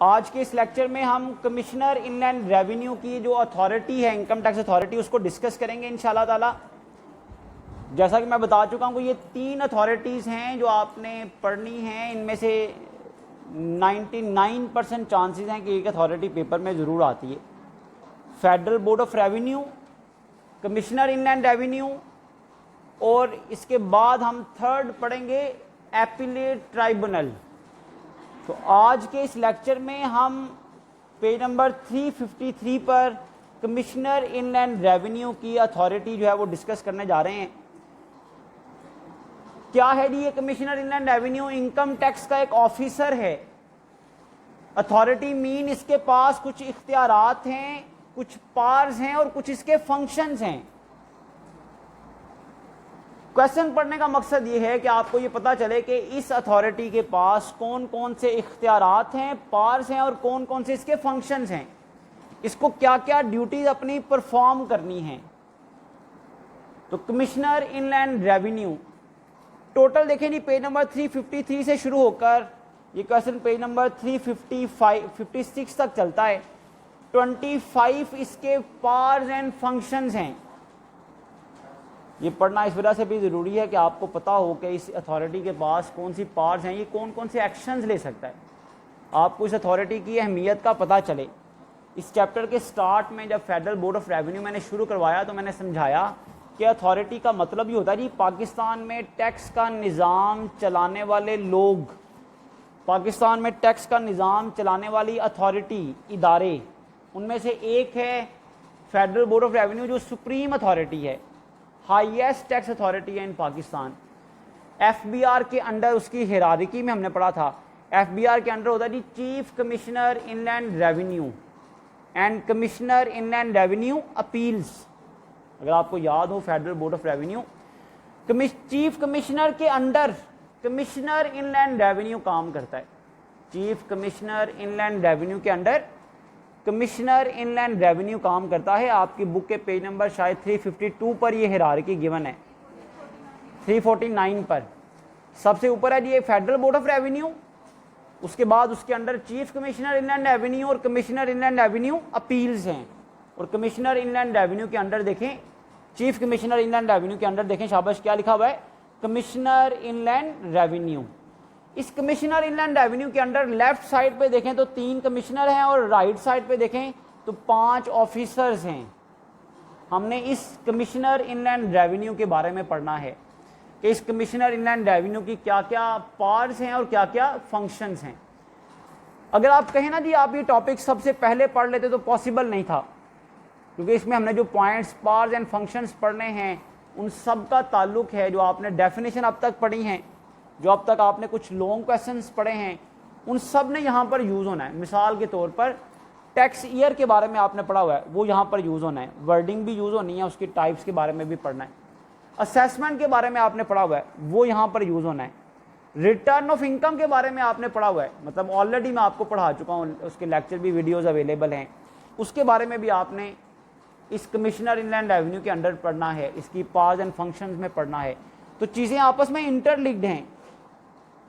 आज के इस लेक्चर में हम कमिश्नर इनलैंड रेवेन्यू की जो अथॉरिटी है, इनकम टैक्स अथॉरिटी, उसको डिस्कस करेंगे इंशाल्लाह ताला। जैसा कि मैं बता चुका हूँ, ये 3 अथॉरिटीज़ हैं जो आपने पढ़नी हैं। इनमें से 99% चांसेस हैं कि एक अथॉरिटी पेपर में ज़रूर आती है। Federal board of revenue, commissioner inland revenue, और इसके बाद हम थर्ड पढ़ेंगे एपीलेट ट्राइब्यूनल। तो आज के इस लेक्चर में हम पेज नंबर 353 पर कमिश्नर इनलैंड रेवेन्यू की अथॉरिटी जो है वो डिस्कस करने जा रहे हैं। क्या है जी ये commissioner inland revenue? Income tax का एक ऑफिसर है। अथॉरिटी मीन इसके पास कुछ इख्तियारात हैं, कुछ पावर्स हैं और कुछ इसके फंक्शंस हैं। क्वेश्चन पढ़ने का मकसद ये है कि आपको ये पता चले कि इस अथॉरिटी के पास कौन कौन से इख्तियारात हैं, पावर्स हैं और कौन कौन से इसके फंक्शंस हैं, इसको क्या क्या ड्यूटीज अपनी परफॉर्म करनी है। तो कमिश्नर इनलैंड रेवेन्यू टोटल देखें जी, पेज नंबर 353 से शुरू होकर ये क्वेश्चन पेज नंबर 356 तक चलता है। 25 इसके पावर्स एंड फंक्शंस हैं। ये पढ़ना इस वजह से भी ज़रूरी है कि आपको पता हो कि इस अथॉरिटी के पास कौन सी पावर्स हैं, ये कौन कौन से एक्शंस ले सकता है। आपको इस अथॉरिटी की अहमियत का पता चले। इस चैप्टर के स्टार्ट में जब फेडरल बोर्ड ऑफ रेवेन्यू मैंने शुरू करवाया तो मैंने समझाया कि अथॉरिटी का मतलब ये होता है जी, पाकिस्तान में टैक्स का निज़ाम चलाने वाले लोग, पाकिस्तान में टैक्स का निज़ाम चलाने वाली अथॉरिटी, इदारे, उनमें से एक है फेडरल बोर्ड ऑफ रेवेन्यू जो सुप्रीम अथॉरिटी है, हाईएस्ट टैक्स अथॉरिटी है इन पाकिस्तान। एफबीआर के अंडर उसकी हिरारिकी में हमने पढ़ा था, एफबीआर के अंडर होता है जी chief commissioner inland revenue and commissioner inland revenue appeals. अगर आपको याद हो federal board of revenue, chief commissioner के अंडर कमिश्नर इनलैंड रेवेन्यू काम करता है। चीफ कमिश्नर इनलैंड रेवेन्यू के अंडर कमिश्नर इनलैंड रेवेन्यू काम करता है। आपकी बुक के पेज नंबर शायद 352 पर ये हिरारकी गिवन है, 349 पर सबसे ऊपर है जी ये फेडरल बोर्ड ऑफ रेवेन्यू। उसके बाद उसके under chief commissioner inland revenue और कमिश्नर इनलैंड रेवेन्यू अपील्स हैं। और कमिश्नर इनलैंड रेवेन्यू के अंडर देखें, चीफ कमिश्नर इनलैंड रेवेन्यू के अंडर देखें, शाबाश, क्या लिखा हुआ है? Commissioner inland revenue. इस कमिश्नर इनलैंड रेवेन्यू के अंडर लेफ्ट साइड पे देखें तो 3 कमिश्नर हैं और राइट साइड पे देखें तो 5 ऑफिसर्स हैं। हमने इस कमिश्नर इनलैंड रेवेन्यू के बारे में पढ़ना है कि इस कमिश्नर इनलैंड रेवेन्यू की क्या क्या पावर्स हैं और क्या क्या फंक्शंस हैं। अगर आप कहें ना जी आप ये टॉपिक सबसे पहले पढ़ लेते तो पॉसिबल नहीं था, क्योंकि इसमें हमने जो पॉइंट्स, पावर्स एंड फंक्शंस पढ़ने हैं उन सब का ताल्लुक है जो आपने डेफिनेशन अब तक पढ़ी हैं, जो अब तक आपने कुछ लॉन्ग क्वेश्चंस पढ़े हैं, उन सब ने यहाँ पर यूज़ होना है। मिसाल के तौर पर टैक्स ईयर के बारे में आपने पढ़ा हुआ है, वो यहाँ पर यूज़ होना है। वर्डिंग भी यूज़ होनी है, उसकी टाइप्स के बारे में भी पढ़ना है। असेसमेंट के बारे में आपने पढ़ा हुआ है, वो यहाँ पर यूज़ होना है। रिटर्न ऑफ इनकम के बारे में आपने पढ़ा हुआ है, मतलब ऑलरेडी मैं आपको पढ़ा चुका हूँ, उसके लेक्चर भी वीडियोज़ अवेलेबल हैं। उसके बारे में भी आपने इस कमिश्नर इनलैंड रेवेन्यू के अंडर पढ़ना है, इसकी पावर्स एंड फंक्शंस में पढ़ना है। तो चीज़ें आपस में इंटरलिंक्ड हैं,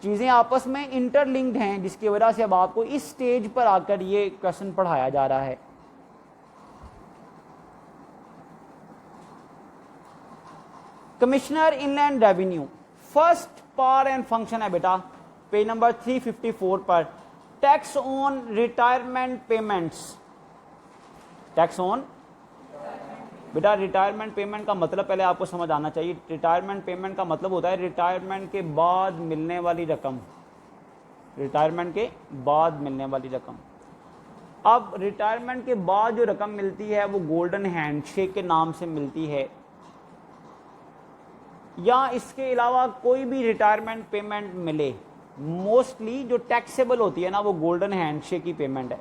चीज़ें आपस में इंटरलिंक्ड हैं, जिसकी वजह से अब आपको इस स्टेज पर आकर ये क्वेश्चन पढ़ाया जा रहा है। Commissioner inland revenue first power and function है बेटा पेज नंबर 354 पर, tax on retirement payments. Tax on, बेटा रिटायरमेंट पेमेंट का मतलब पहले आपको समझ आना चाहिए। रिटायरमेंट पेमेंट का मतलब होता है रिटायरमेंट के बाद मिलने वाली रकम, रिटायरमेंट के बाद मिलने वाली रकम। अब रिटायरमेंट के बाद जो रकम मिलती है वो गोल्डन हैंडशेक के नाम से मिलती है, या इसके अलावा कोई भी रिटायरमेंट पेमेंट मिले, मोस्टली जो टैक्सेबल होती है ना वो गोल्डन हैंडशेक की पेमेंट है।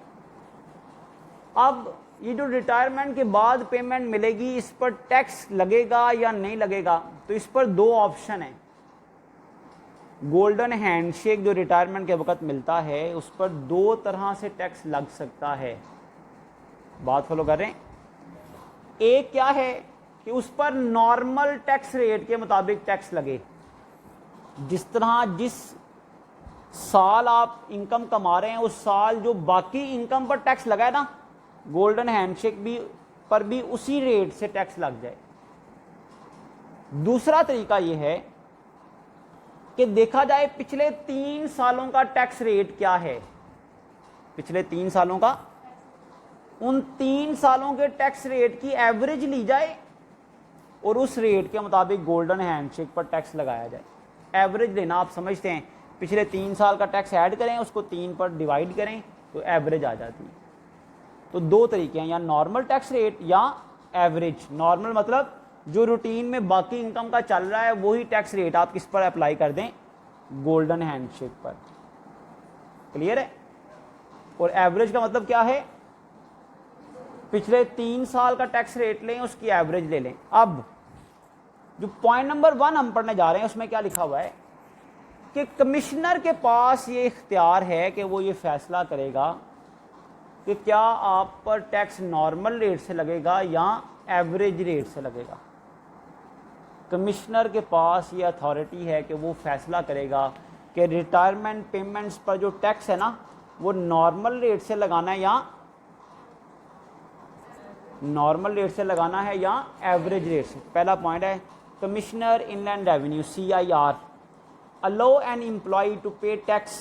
अब ये जो रिटायरमेंट के बाद पेमेंट मिलेगी, इस पर टैक्स लगेगा या नहीं लगेगा? तो इस पर 2 ऑप्शन है। गोल्डन हैंडशेक जो रिटायरमेंट के वक्त मिलता है उस पर 2 तरह से टैक्स लग सकता है। बात फॉलो कर रहे हैं? एक क्या है कि उस पर नॉर्मल टैक्स रेट के मुताबिक टैक्स लगे, जिस तरह जिस साल आप इनकम कमा रहे हैं, उस साल जो बाकी इनकम पर टैक्स लगा है ना, गोल्डन हैंडशेक भी पर भी उसी रेट से टैक्स लग जाए। दूसरा तरीका यह है कि देखा जाए पिछले 3 सालों का टैक्स रेट क्या है, पिछले 3 सालों का, उन 3 सालों के टैक्स रेट की एवरेज ली जाए और उस रेट के मुताबिक गोल्डन हैंडशेक पर टैक्स लगाया जाए। एवरेज लेना आप समझते हैं, पिछले 3 साल का टैक्स ऐड करें, उसको 3 पर डिवाइड करें तो एवरेज आ जाती है। तो 2 तरीके हैं, या नॉर्मल टैक्स रेट या एवरेज। नॉर्मल मतलब जो रूटीन में बाकी इनकम का चल रहा है वही टैक्स रेट आप किस पर अप्लाई कर दें, गोल्डन हैंडशेक पर। क्लियर है? और एवरेज का मतलब क्या है, पिछले 3 साल का टैक्स रेट लें, उसकी एवरेज ले लें। अब जो पॉइंट नंबर 1 हम पढ़ने जा रहे हैं उसमें क्या लिखा हुआ है कि कमिश्नर के पास ये इख्तियार है कि वो ये फैसला करेगा कि क्या आप पर टैक्स नॉर्मल रेट से लगेगा या एवरेज रेट से लगेगा। कमिश्नर के पास ये अथॉरिटी है कि वो फैसला करेगा कि रिटायरमेंट पेमेंट्स पर जो टैक्स है ना, वो नॉर्मल रेट से लगाना है या एवरेज रेट से। पहला पॉइंट है, commissioner inland revenue CIR allow an employee to pay tax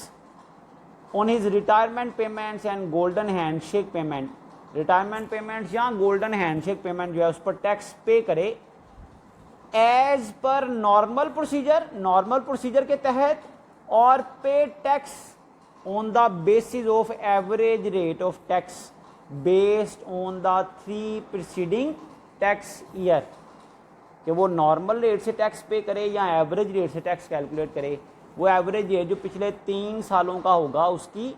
on his retirement payments and golden handshake payment। Retirement payments या गोल्डन हैंडशेक पेमेंट जो है उस पर टैक्स पे करे एज पर नॉर्मल प्रोसीजर के तहत, और पे tax on the basis of average rate of tax based on the 3 preceding tax year. कि वो नॉर्मल रेट से टैक्स पे करे या एवरेज रेट से टैक्स कैलकुलेट करे। वो एवरेज है जो पिछले 3 सालों का होगा, उसकी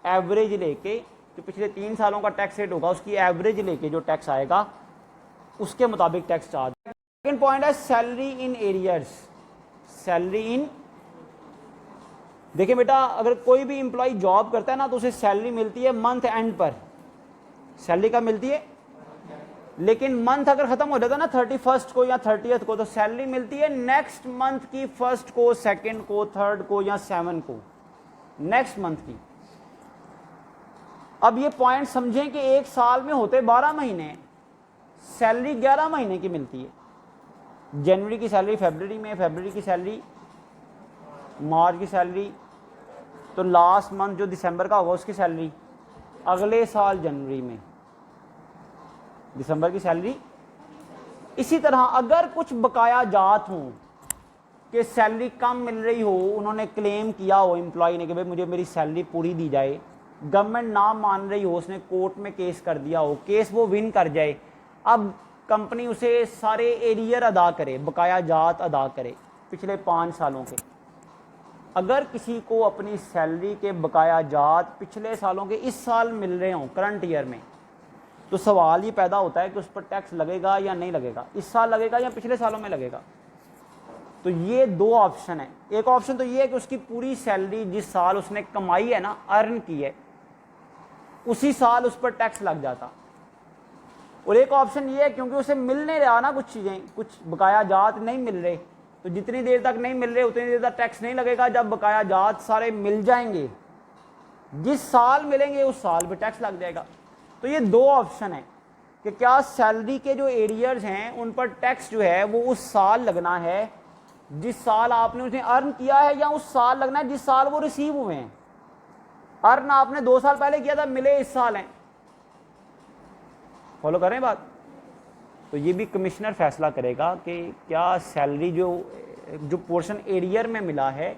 एवरेज लेके, जो पिछले 3 सालों का टैक्स रेट होगा उसकी एवरेज लेके जो टैक्स आएगा उसके मुताबिक टैक्स चार्ज। सेकेंड पॉइंट है salary in arrears. Salary in, देखिए बेटा, अगर कोई भी इंप्लॉय जॉब करता है ना तो उसे सैलरी मिलती है मंथ एंड पर। सैलरी कब मिलती है? लेकिन मंथ अगर खत्म हो जाता है ना 31 को या 30th को, तो सैलरी मिलती है नेक्स्ट मंथ की 1st को, 2nd को, 3rd को या 7 को, नेक्स्ट मंथ की। अब ये पॉइंट समझें कि एक साल में होते 12 महीने, सैलरी 11 महीने की मिलती है। जनवरी की सैलरी फरवरी में, फरवरी की सैलरी मार्च की सैलरी, तो लास्ट मंथ जो दिसंबर का होगा उसकी सैलरी अगले साल जनवरी में, दिसंबर की सैलरी। इसी तरह अगर कुछ बकाया जात हों कि सैलरी कम मिल रही हो, उन्होंने क्लेम किया हो एम्प्लॉय ने कि भाई मुझे मेरी सैलरी पूरी दी जाए, गवर्नमेंट ना मान रही हो, उसने कोर्ट में केस कर दिया हो, केस वो विन कर जाए, अब कंपनी उसे सारे एरियर अदा करे, बकाया जात अदा करे पिछले 5 सालों के। अगर किसी को अपनी सैलरी के बकाया जात पिछले सालों के इस साल मिल रहे हों, करंट ईयर में, तो सवाल ये पैदा होता है कि उस पर टैक्स लगेगा या नहीं लगेगा, इस साल लगेगा या पिछले सालों में लगेगा। तो ये 2 ऑप्शन है। एक ऑप्शन तो ये है कि उसकी पूरी सैलरी जिस साल उसने कमाई है ना, अर्न की है, उसी साल उस पर टैक्स लग जाता। और एक ऑप्शन ये है क्योंकि उसे मिल नहीं रहा ना कुछ चीज़ें, कुछ बकाया जात नहीं मिल रहे, तो जितनी देर तक नहीं मिल रहे उतनी देर तक टैक्स नहीं लगेगा। जब बकाया जात सारे मिल जाएंगे, जिस साल मिलेंगे उस साल पे टैक्स लग जाएगा। तो ये 2 ऑप्शन है कि क्या सैलरी के जो एरियर्स हैं उन पर टैक्स जो है वो उस साल लगना है जिस साल आपने उसे अर्न किया है, या उस साल लगना है जिस साल वो रिसीव हुए हैं। अर्न आपने 2 साल पहले किया था, मिले इस साल हैं। फॉलो करें बात? तो ये भी कमिश्नर फैसला करेगा कि क्या सैलरी जो पोर्शन एरियर में मिला है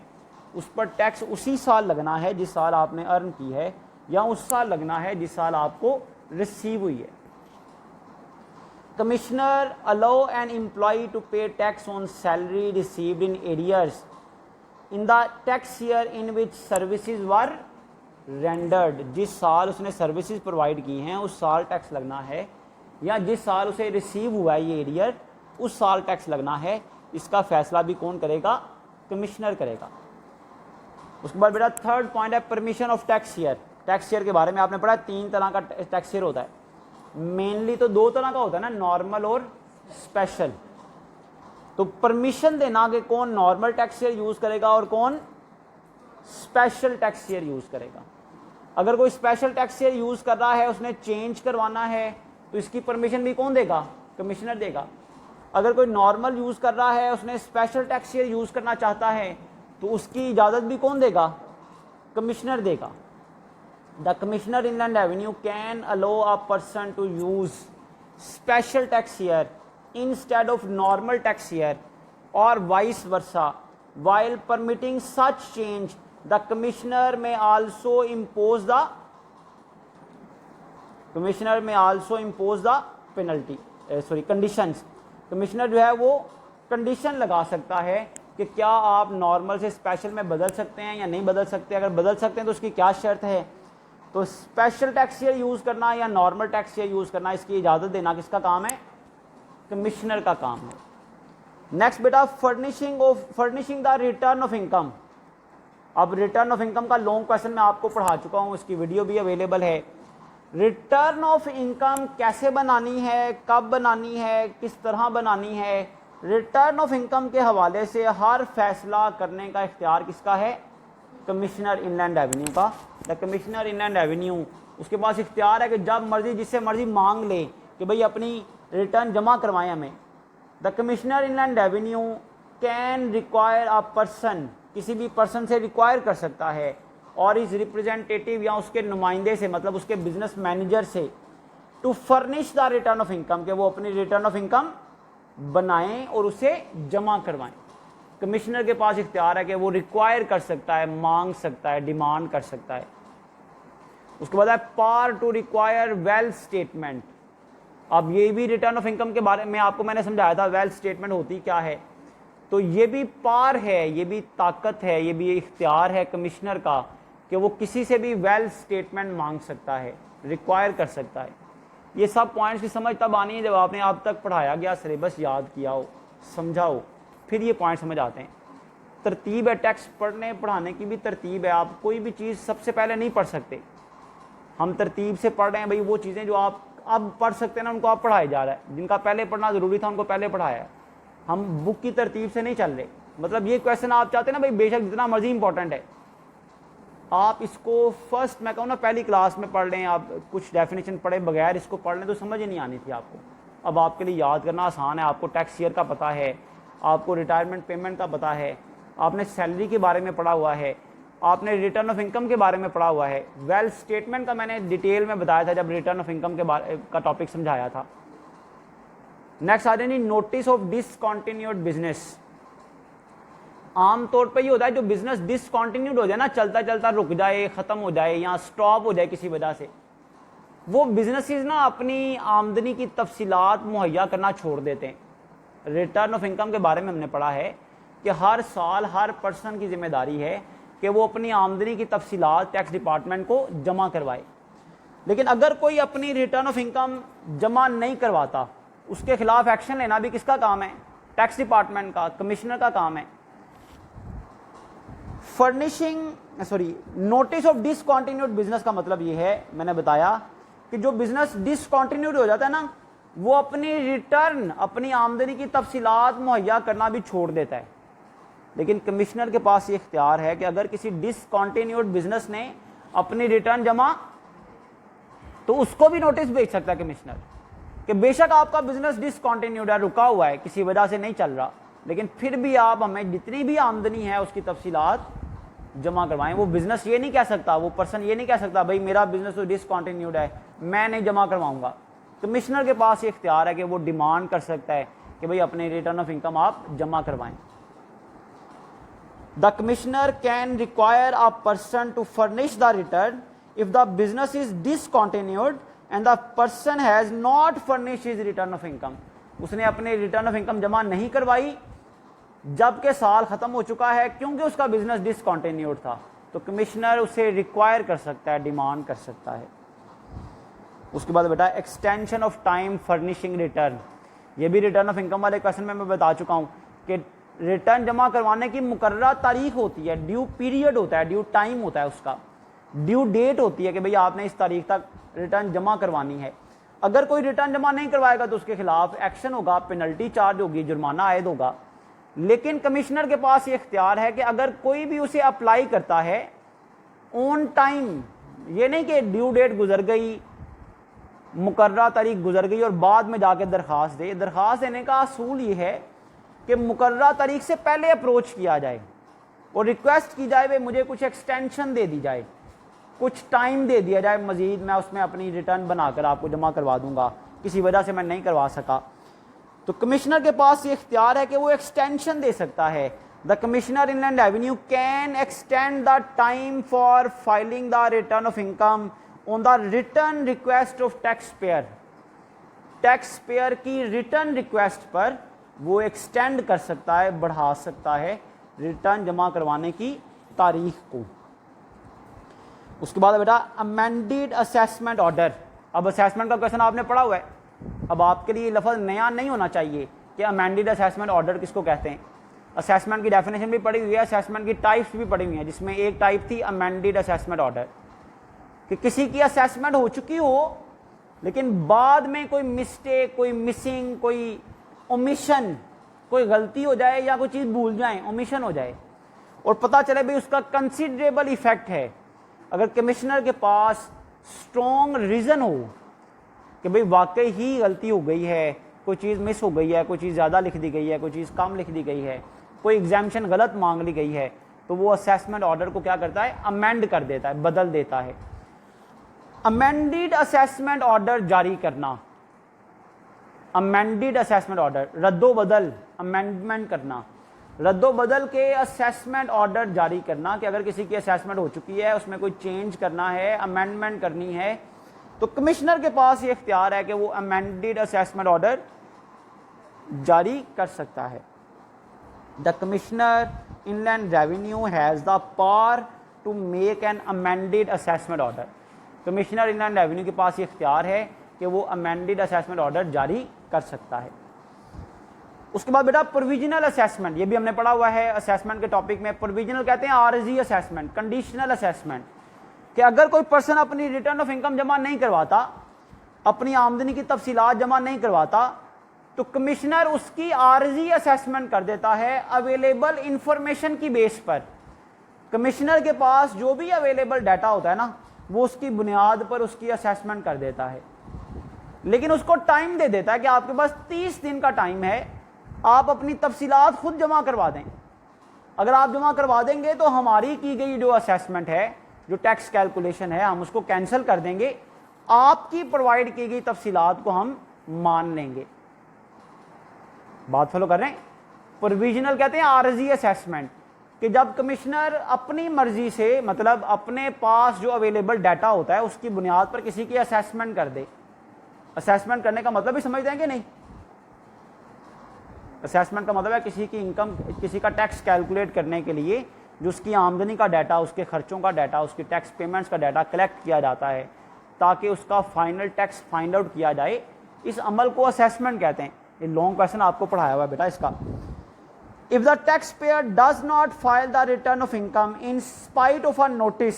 उस पर टैक्स उसी साल लगना है जिस साल आपने अर्न की है, या उस साल लगना है जिस साल आपको रिसीव हुई है। Commissioner allow an employee to pay tax on salary received in arrears in the tax year in which services were rendered. जिस साल उसने सर्विसेज प्रोवाइड की हैं उस साल टैक्स लगना है, या जिस साल उसे रिसीव हुआ है ये एरियर उस साल टैक्स लगना है। इसका फैसला भी कौन करेगा? कमिश्नर करेगा। उसके बाद बेटा 3rd पॉइंट है permission of tax year. Tax year के बारे में आपने पढ़ा 3 तरह का टैक्स ईयर होता है। मेनली तो 2 तरह का होता है ना, नॉर्मल और स्पेशल। तो परमिशन देना कि कौन नॉर्मल टैक्स ईयर यूज करेगा और कौन स्पेशल टैक्स ईयर यूज करेगा। अगर कोई स्पेशल टैक्स ईयर यूज कर रहा है, उसने चेंज करवाना है, तो इसकी परमिशन भी कौन देगा? कमिश्नर देगा। अगर कोई नॉर्मल यूज कर रहा है, उसने स्पेशल टैक्स ईयर यूज करना चाहता है, तो उसकी इजाजत भी कौन देगा? कमिश्नर देगा। The commissioner inland revenue can allow a person to use special tax year instead of normal tax year और vice versa while permitting such change the commissioner may also impose the penalty conditions। Commissioner जो है वो condition लगा सकता है कि क्या आप नॉर्मल से स्पेशल में बदल सकते हैं या नहीं बदल सकते। अगर बदल सकते हैं तो उसकी क्या शर्त है? तो स्पेशल टैक्स ईयर यूज करना या नॉर्मल टैक्स ईयर यूज करना, इसकी इजाजत देना किसका काम है? कमिश्नर का काम है। नेक्स्ट बेटा, furnishing the return of income. अब रिटर्न ऑफ इनकम का लॉन्ग क्वेश्चन मैं आपको पढ़ा चुका हूं, इसकी वीडियो भी अवेलेबल है। रिटर्न ऑफ इनकम कैसे बनानी है, कब बनानी है, किस तरह बनानी है, रिटर्न ऑफ इनकम के हवाले से हर फैसला करने का इख्तियार किसका है? कमिश्नर इनलैंड रेवेन्यू का। द कमिश्नर इनलैंड रेवेन्यू, उसके पास इख्तियार है कि जब मर्जी जिससे मर्जी मांग ले कि भाई अपनी रिटर्न जमा करवाएं हमें। The commissioner inland revenue can require a person, किसी भी पर्सन से रिक्वायर कर सकता है, और इस रिप्रेजेंटेटिव या उसके नुमाइंदे से, मतलब उसके बिजनेस मैनेजर से, to furnish the return of income, के वो अपनी रिटर्न ऑफ इनकम बनाएं और उसे जमा करवाएं। कमिश्नर के पास इख्तियार है कि वो रिक्वायर कर सकता है, मांग सकता है, डिमांड कर सकता है। उसके बाद है power to require wealth statement. अब ये भी रिटर्न ऑफ इनकम के बारे में आपको मैंने समझाया था, वेल्थ स्टेटमेंट होती क्या है। तो ये भी पावर है, ये भी ताकत है, ये भी इख्तियार है कमिश्नर का कि वो किसी से भी वेल्थ स्टेटमेंट मांग सकता है, रिक्वायर कर सकता है। ये सब पॉइंट्स की समझ तब आनी है जब आपने अब तक पढ़ाया गया सिलेबस याद किया हो, समझा हो, फिर ये पॉइंट समझ आते हैं। तरतीब है, टैक्स पढ़ने पढ़ाने की भी तरतीब है। आप कोई भी चीज़ सबसे पहले नहीं पढ़ सकते। हम तरतीब से पढ़ रहे हैं भाई, वो चीज़ें जो आप अब पढ़ सकते हैं ना, उनको आप पढ़ाया जा रहा है। जिनका पहले पढ़ना ज़रूरी था उनको पहले पढ़ाया है। हम बुक की तरतीब से नहीं चल रहे। मतलब ये क्वेश्चन आप चाहते हैं ना भाई, बेशक जितना मर्जी इंपॉर्टेंट है, आप इसको फर्स्ट, मैं कहूँ ना, पहली क्लास में पढ़ लें, आप कुछ डेफिनेशन पढ़े बगैर इसको पढ़ लें तो समझ ही नहीं आनी थी आपको। अब आपके लिए याद करना आसान है। आपको टैक्स ईयर का पता है, आपको रिटायरमेंट पेमेंट का पता है, आपने सैलरी के बारे में पढ़ा हुआ है, आपने रिटर्न ऑफ इनकम के बारे में पढ़ा हुआ है। वेल्थ स्टेटमेंट का मैंने डिटेल में बताया था जब रिटर्न ऑफ इनकम के बारे का टॉपिक समझाया था। नेक्स्ट आ जाए नोटिस ऑफ डिसकंटिन्यूड बिजनेस। आमतौर पे ये होता है जो बिजनेस डिसकंटिन्यूड हो जाए ना, चलता चलता रुक जाए, खत्म हो जाए या स्टॉप हो जाए किसी वजह से, वो बिजनेसेस ना अपनी आमदनी की तफसीलात मुहैया करना छोड़ देते हैं। रिटर्न ऑफ इनकम के बारे में हमने पढ़ा है कि हर साल हर पर्सन की जिम्मेदारी है कि वो अपनी आमदनी की तफसीलात टैक्स डिपार्टमेंट को जमा करवाए। लेकिन अगर कोई अपनी रिटर्न ऑफ इनकम जमा नहीं करवाता, उसके खिलाफ एक्शन लेना भी किसका काम है? टैक्स डिपार्टमेंट का, कमिश्नर का काम है। नोटिस ऑफ डिसकंटिन्यूड बिजनेस का मतलब ये है, मैंने बताया कि जो बिजनेस डिसकंटिन्यूड हो जाता है ना, वो अपनी रिटर्न, अपनी आमदनी की तफसीलात मुहैया करना भी छोड़ देता है। लेकिन कमिश्नर के पास ये इख्तियार है कि अगर किसी डिसकंटिन्यूड बिजनेस ने अपनी रिटर्न जमा, तो उसको भी नोटिस भेज सकता है कमिश्नर कि बेशक आपका बिजनेस डिसकंटिन्यूड है, रुका हुआ है, किसी वजह से नहीं चल रहा, लेकिन फिर भी आप हमें जितनी भी आमदनी है उसकी तफसीलात जमा करवाएं। वो बिजनेस ये नहीं कह सकता, वो पर्सन ये नहीं कह सकता भाई मेरा बिजनेस तो डिसकंटिन्यूड है, मैं नहीं जमा करवाऊंगा। कमिश्नर के पास ये इख्तियार है कि वो डिमांड कर सकता है कि भाई अपने रिटर्न ऑफ इनकम आप जमा करवाएं। The commissioner can require a person to furnish the return if the business is discontinued and the person has not furnish his return of income. उसने अपने रिटर्न ऑफ इनकम जमा नहीं करवाई जबकि साल खत्म हो चुका है, क्योंकि उसका बिजनेस डिसकंटिन्यूड था, तो कमिश्नर उसे रिक्वायर कर सकता है, डिमांड कर सकता है। उसके बाद बेटा extension of time furnishing return. ये भी रिटर्न ऑफ इनकम वाले क्वेश्चन में मैं बता चुका हूं कि रिटर्न जमा करवाने की मुकर्रर तारीख होती है, ड्यू पीरियड होता है, ड्यू टाइम होता है, उसका ड्यू डेट होती है कि भाई आपने इस तारीख तक रिटर्न जमा करवानी है। अगर कोई रिटर्न जमा नहीं करवाएगा तो उसके खिलाफ एक्शन होगा, पेनल्टी चार्ज होगी, जुर्माना आयद होगा। लेकिन कमिश्नर के पास ये इख्तियार है कि अगर कोई भी उसे अप्लाई करता है ऑन टाइम, ये नहीं कि ड्यू डेट गुजर गई, मुकर्ररा तारीख गुजर गई और बाद में जाके दरख्वास्त दे। दरख्वास्त देने का असूल ये है कि मुकर्ररा तारीख से पहले अप्रोच किया जाए और रिक्वेस्ट की जाए भाई मुझे कुछ एक्सटेंशन दे दी जाए, कुछ टाइम दे दिया जाए मजीद, मैं उसमें अपनी रिटर्न बनाकर आपको जमा करवा दूंगा, किसी वजह से मैं नहीं करवा सका। तो कमिश्नर के पास ये इख्तियार है कि वो एक्सटेंशन दे सकता है। The commissioner inland revenue can extend the time for filing the return of income on the return request of taxpayer. Tax payer की रिटर्न रिक्वेस्ट पर वो एक्सटेंड कर सकता है, बढ़ा सकता है रिटर्न जमा करवाने की तारीख को। उसके बाद बेटा अमेंडेड असेसमेंट ऑर्डर। अब असेसमेंट का क्वेश्चन आपने पढ़ा हुआ है, अब आपके लिए लफ्ज़ नया नहीं होना चाहिए कि अमेंडेड असेसमेंट ऑर्डर किसको कहते हैं। असेसमेंट की डेफिनेशन भी पढ़ी हुई है, असेसमेंट की टाइप्स भी पढ़ी हुई हैं, जिसमें एक टाइप थी अमेंडेड असेसमेंट ऑर्डर, कि किसी की असेसमेंट हो चुकी हो लेकिन बाद में कोई मिस्टेक, कोई मिसिंग, कोई ओमिशन, कोई गलती हो जाए या कोई चीज़ भूल जाए, ओमिशन हो जाए और पता चले भाई उसका कंसिडरेबल इफेक्ट है। अगर कमिश्नर के पास स्ट्रॉन्ग रीज़न हो कि भाई वाकई ही गलती हो गई है, कोई चीज़ मिस हो गई है, कोई चीज़ ज़्यादा लिख दी गई है, कोई चीज़ कम लिख दी गई है, कोई एग्जामिशन गलत मांग ली गई है, तो वो असेसमेंट ऑर्डर को क्या करता है, अमेंड कर देता है, बदल देता है। अमेंडेड असेसमेंट ऑर्डर जारी करना, अमेंडेड असेसमेंट ऑर्डर, रद्दोबदल, अमेंडमेंट करना, रद्दोबदल के असेसमेंट ऑर्डर जारी करना कि अगर किसी की असेसमेंट हो चुकी है, उसमें कोई चेंज करना है, अमेंडमेंट करनी है, तो कमिश्नर के पास ये इख्तियार है कि वो अमेंडेड असेसमेंट ऑर्डर जारी कर सकता है। The commissioner inland revenue has the power to make an amended assessment order. Commissioner inland revenue के पास ये इख्तियार है कि वो अमेंडेड असेसमेंट ऑर्डर जारी कर सकता है। उसके बाद बेटा प्रोविजनल असेसमेंट, ये भी हमने पढ़ा हुआ है असेसमेंट के टॉपिक में। प्रोविजनल कहते हैं आरजी असेसमेंट, कंडीशनल असेसमेंट, कि अगर कोई पर्सन अपनी रिटर्न ऑफ इनकम जमा नहीं करवाता, अपनी आमदनी की तफसीलात जमा नहीं करवाता, तो कमिश्नर उसकी आरजी असेसमेंट कर देता है अवेलेबल इंफॉर्मेशन की बेस पर। कमिश्नर के पास जो भी अवेलेबल डाटा होता है ना, वो उसकी बुनियाद पर उसकी असेसमेंट कर देता है, लेकिन उसको टाइम दे देता है कि आपके पास 30 दिन का टाइम है, आप अपनी तफसीलात खुद जमा करवा दें। अगर आप जमा करवा देंगे तो हमारी की गई जो असेसमेंट है, जो टैक्स कैलकुलेशन है, हम उसको कैंसिल कर देंगे, आपकी प्रोवाइड की गई तफसीलात को हम मान लेंगे। बात फॉलो कर रहे हैं। प्रोविजनल कहते हैं आरजी असेसमेंट, कि जब कमिश्नर अपनी मर्जी से, मतलब अपने पास जो अवेलेबल डाटा होता है उसकी बुनियाद पर किसी की असेसमेंट कर दे। असेसमेंट करने का मतलब भी समझते हैं कि नहीं? असेसमेंट का मतलब है किसी की इनकम, किसी का टैक्स कैलकुलेट करने के लिए जो उसकी आमदनी का डाटा, उसके खर्चों का डाटा, उसकी टैक्स पेमेंट्स का डाटा कलेक्ट किया जाता है ताकि उसका फाइनल टैक्स फाइंड आउट किया जाए। इस अमल को असेसमेंट कहते हैं। ये लॉन्ग क्वेश्चन आपको पढ़ाया हुआ है बेटा इसका। If the tax payer does not file the return of income in spite of a notice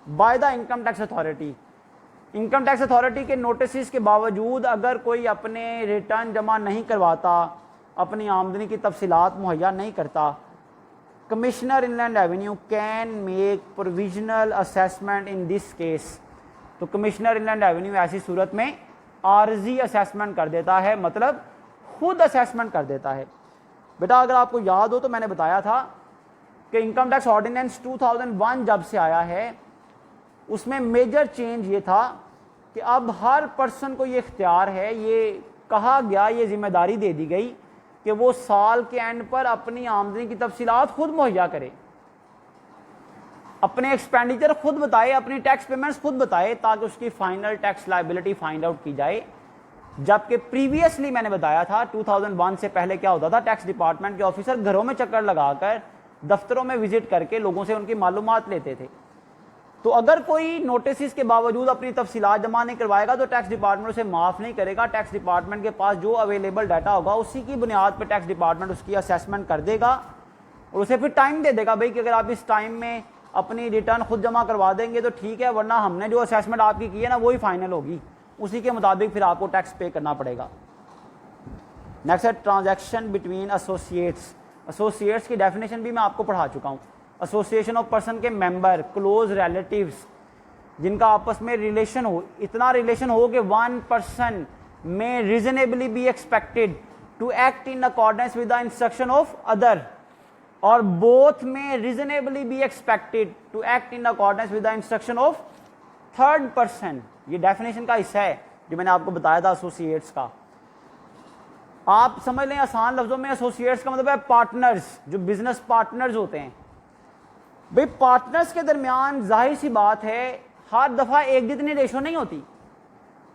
by the income tax authority, income tax authority के नोटिस के बावजूद अगर कोई अपने रिटर्न जमा नहीं करवाता, अपनी आमदनी की तफसीलात मुहैया नहीं करता, commissioner inland revenue can make provisional assessment in this case. तो कमिश्नर इनलैंड रेवेन्यू ऐसी सूरत में आरजी असेसमेंट कर देता है, मतलब खुद असेसमेंट कर देता है। बेटा अगर आपको याद हो तो मैंने बताया था कि इनकम टैक्स ऑर्डिनेंस 2001 जब से आया है, उसमें मेजर चेंज ये था कि अब हर पर्सन को ये इख्तियार है, ये कहा गया, ये जिम्मेदारी दे दी गई कि वो साल के एंड पर अपनी आमदनी की तफसीलात खुद मुहैया करे, अपने एक्सपेंडिचर खुद बताए, अपनी टैक्स पेमेंट्स खुद बताए, ताकि उसकी final tax liability find out की जाए। जबकि प्रीवियसली मैंने बताया था 2001 से पहले क्या होता था, टैक्स डिपार्टमेंट के ऑफिसर घरों में चक्कर लगाकर, दफ्तरों में विजिट करके लोगों से उनकी मालूमात लेते थे। तो अगर कोई नोटिस के बावजूद अपनी तफसीलात जमा नहीं करवाएगा तो टैक्स डिपार्टमेंट उसे माफ नहीं करेगा। टैक्स डिपार्टमेंट के पास जो अवेलेबल डाटा होगा उसी की बुनियाद पर टैक्स डिपार्टमेंट उसकी असेसमेंट कर देगा और उसे फिर टाइम दे देगा, भाई कि अगर आप इस टाइम में अपनी रिटर्न खुद जमा करवा देंगे तो ठीक है, वरना हमने जो असेसमेंट आपकी की है ना वही फाइनल होगी, उसी के मुताबिक फिर आपको टैक्स पे करना पड़ेगा। नेक्स्ट है ट्रांजैक्शन बिटवीन एसोसिएट्स। एसोसिएट्स की डेफिनेशन भी मैं आपको पढ़ा चुका हूँ। एसोसिएशन ऑफ पर्सन के मेंबर, क्लोज रिलेटिव्स, जिनका आपस में रिलेशन हो, इतना रिलेशन हो कि one person may reasonably be expected to act in accordance with the instruction of other, or both may reasonably be expected to act in accordance with the instruction of third person. ये definition का हिस्सा है जो मैंने आपको बताया था associates का। आप समझ लें आसान लफ्जों में, एसोसिएट्स का मतलब है पार्टनर्स, जो बिजनेस पार्टनर्स होते हैं। भाई पार्टनर्स के दरमियान जाहिर सी बात है हर दफा एक जितनी रेशो नहीं होती।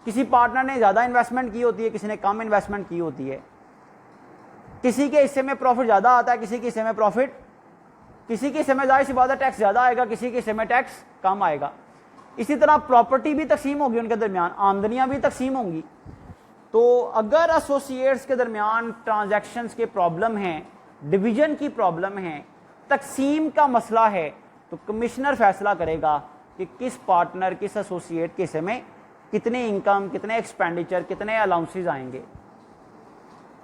किसी पार्टनर ने ज्यादा इन्वेस्टमेंट की होती है, किसी ने कम इन्वेस्टमेंट की होती है। किसी के हिस्से में प्रॉफिट ज्यादा आता है, किसी के हिस्से में प्रॉफिट, किसी के हिस्से में जाहिर सी बात है टैक्स ज्यादा आएगा, किसी के हिस्से में टैक्स कम आएगा। इसी तरह प्रॉपर्टी भी तकसीम होगी उनके दरमियान, आमदनियां भी तकसीम होंगी। तो अगर एसोसिएट्स के दरमियान ट्रांजैक्शंस के प्रॉब्लम हैं, डिवीजन की प्रॉब्लम है, तकसीम का मसला है, तो कमिश्नर फैसला करेगा कि किस पार्टनर, किस एसोसिएट के हिस्से में कितने इनकम, कितने एक्सपेंडिचर, कितने अलाउंसेस आएंगे।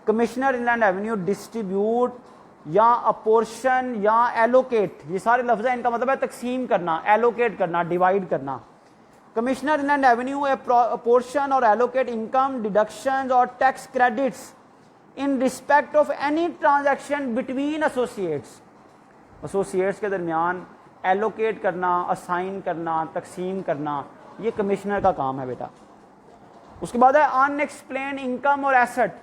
कमिश्नर इनलैंड रेवेन्यू डिस्ट्रीब्यूट या अपोर्शन या एलोकेट, ये सारे लफ्ज़ हैं, इनका मतलब है तकसीम करना, एलोकेट करना, डिवाइड करना। कमिश्नर इनलैंड रेवेन्यू अपोर्शन और एलोकेट इनकम, डिडक्शंस और tax credits in respect of any transaction between associates. Associates के दरमियान एलोकेट करना, असाइन करना, तकसीम करना, ये कमिश्नर का काम है बेटा। उसके बाद है अनएक्सप्लेन इनकम और एसेट।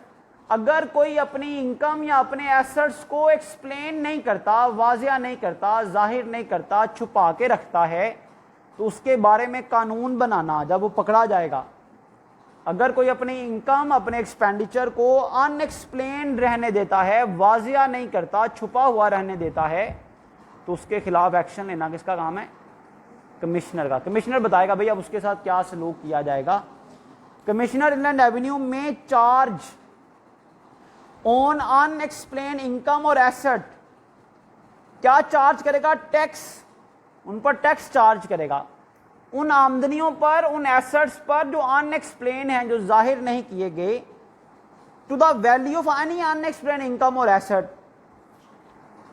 अगर कोई अपनी इनकम या अपने एसेट्स को एक्सप्लेन नहीं करता, वाजिया नहीं करता, जाहिर नहीं करता, छुपा के रखता है, तो उसके बारे में कानून बनाना जब वो पकड़ा जाएगा। अगर कोई अपनी इनकम, अपने एक्सपेंडिचर को अनएक्सप्लेन रहने देता है, वाजिया नहीं करता, छुपा हुआ रहने देता है, तो उसके खिलाफ एक्शन लेना किसका काम है? कमिश्नर का। कमिश्नर बताएगा भाई अब उसके साथ क्या सलूक किया जाएगा। कमिश्नर इनलैंड रेवेन्यू में charge on unexplained income or asset, क्या चार्ज करेगा? टैक्स, उन पर टैक्स चार्ज करेगा, उन आमदनियों पर, उन एसेट्स पर जो अनएक्सप्लेन है, जो जाहिर नहीं किए गए, to the value of any unexplained income or asset,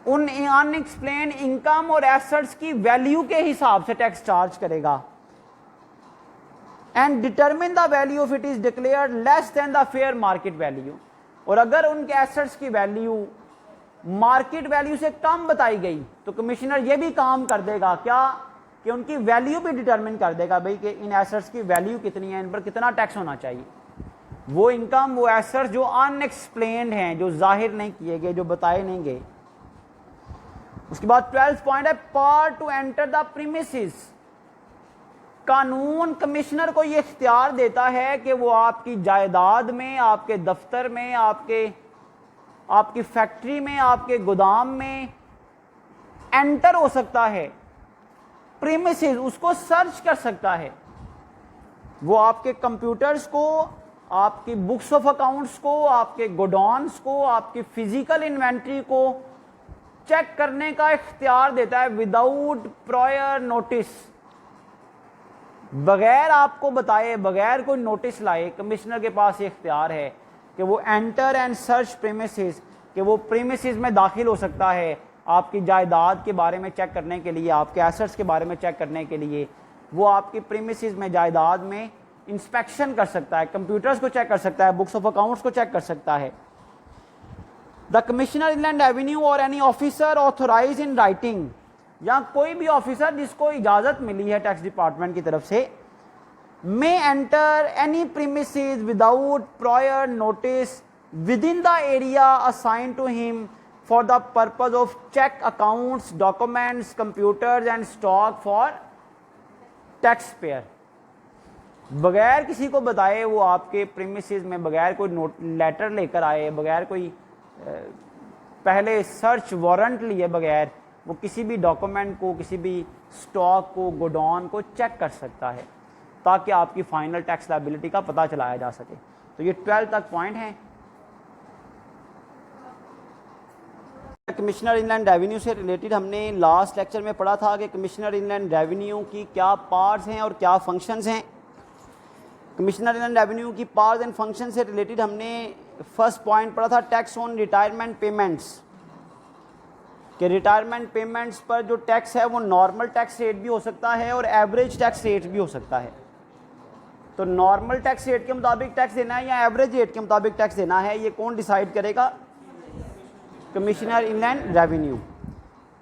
उन अनएक्सप्लेन इनकम और एसेट्स की वैल्यू के हिसाब से टैक्स चार्ज करेगा। And determine the value of it is declared less than the fair market value, और अगर उनके एसेट्स की वैल्यू मार्केट वैल्यू से कम बताई गई तो कमिश्नर ये भी काम कर देगा क्या कि उनकी वैल्यू भी डिटरमिन कर देगा भाई कि इन एसेट्स की वैल्यू कितनी है, इन पर कितना टैक्स होना चाहिए। वो इनकम, वो एसेट्स जो अनएक्सप्लेन्ड हैं, जो जाहिर नहीं किए गए, जो बताए नहीं गए। उसके बाद 12th पॉइंट है power to enter the premises. कानून कमिश्नर को यह इख्तियार देता है कि वो आपकी जायदाद में, आपके दफ्तर में, आपकी फैक्ट्री में, आपके गोदाम में एंटर हो सकता है। प्रीमिसेस, उसको सर्च कर सकता है। वो आपके कंप्यूटर्स को, आपकी बुक्स ऑफ अकाउंट्स को, आपके गोडाउन्स को, आपकी फिजिकल इन्वेंट्री को चेक करने का इख्तियार देता है विदाउट प्रायर नोटिस, बगैर आपको बताए, बगैर कोई नोटिस लाए। कमिश्नर के पास ये इख्तियार है कि वो एंटर एंड सर्च प्रीमिसेस, कि वो प्रीमिसेस में दाखिल हो सकता है आपकी जायदाद के बारे में चेक करने के लिए, आपके एसेट्स के बारे में चेक करने के लिए। वो आपकी प्रीमिसेस में, जायदाद में इंस्पेक्शन कर सकता है, कंप्यूटर्स को चेक कर सकता है, बुक्स ऑफ अकाउंट्स को चेक कर सकता है। The commissioner inland revenue or any officer authorise in writing, या कोई भी ऑफिसर जिसको इजाजत मिली है टैक्स डिपार्टमेंट की तरफ से, may enter any premises without prior notice within the area assign to him for the purpose of check accounts, documents, computers and stock for taxpayer. बगैर किसी को बताए वो आपके प्रीमिसेस में, बगैर कोई लेटर लेकर आए, बगैर कोई पहले सर्च वारंट लिए बगैर, वो किसी भी डॉक्यूमेंट को, किसी भी स्टॉक को, गोडाउन को चेक कर सकता है ताकि आपकी फाइनल टैक्स लायबिलिटी का पता चलाया जा सके। तो ये 12 तक पॉइंट हैं। कमिश्नर इनलैंड रेवेन्यू से रिलेटेड हमने लास्ट लेक्चर में पढ़ा था कि कमिश्नर इनलैंड रेवेन्यू की क्या पार्ट्स हैं और क्या फंक्शंस हैं। कमिश्नर इनलैंड रेवेन्यू की पार्ट्स एंड फंक्शन से रिलेटेड हमने फर्स्ट पॉइंट पढ़ा था टैक्स ऑन रिटायरमेंट पेमेंट्स। कि रिटायरमेंट पेमेंट्स पर जो टैक्स है वो नॉर्मल टैक्स रेट भी हो सकता है और एवरेज टैक्स रेट भी हो सकता है। तो नॉर्मल टैक्स रेट के मुताबिक टैक्स देना है या एवरेज रेट के मुताबिक टैक्स देना है, ये कौन डिसाइड करेगा? Commissioner inland revenue.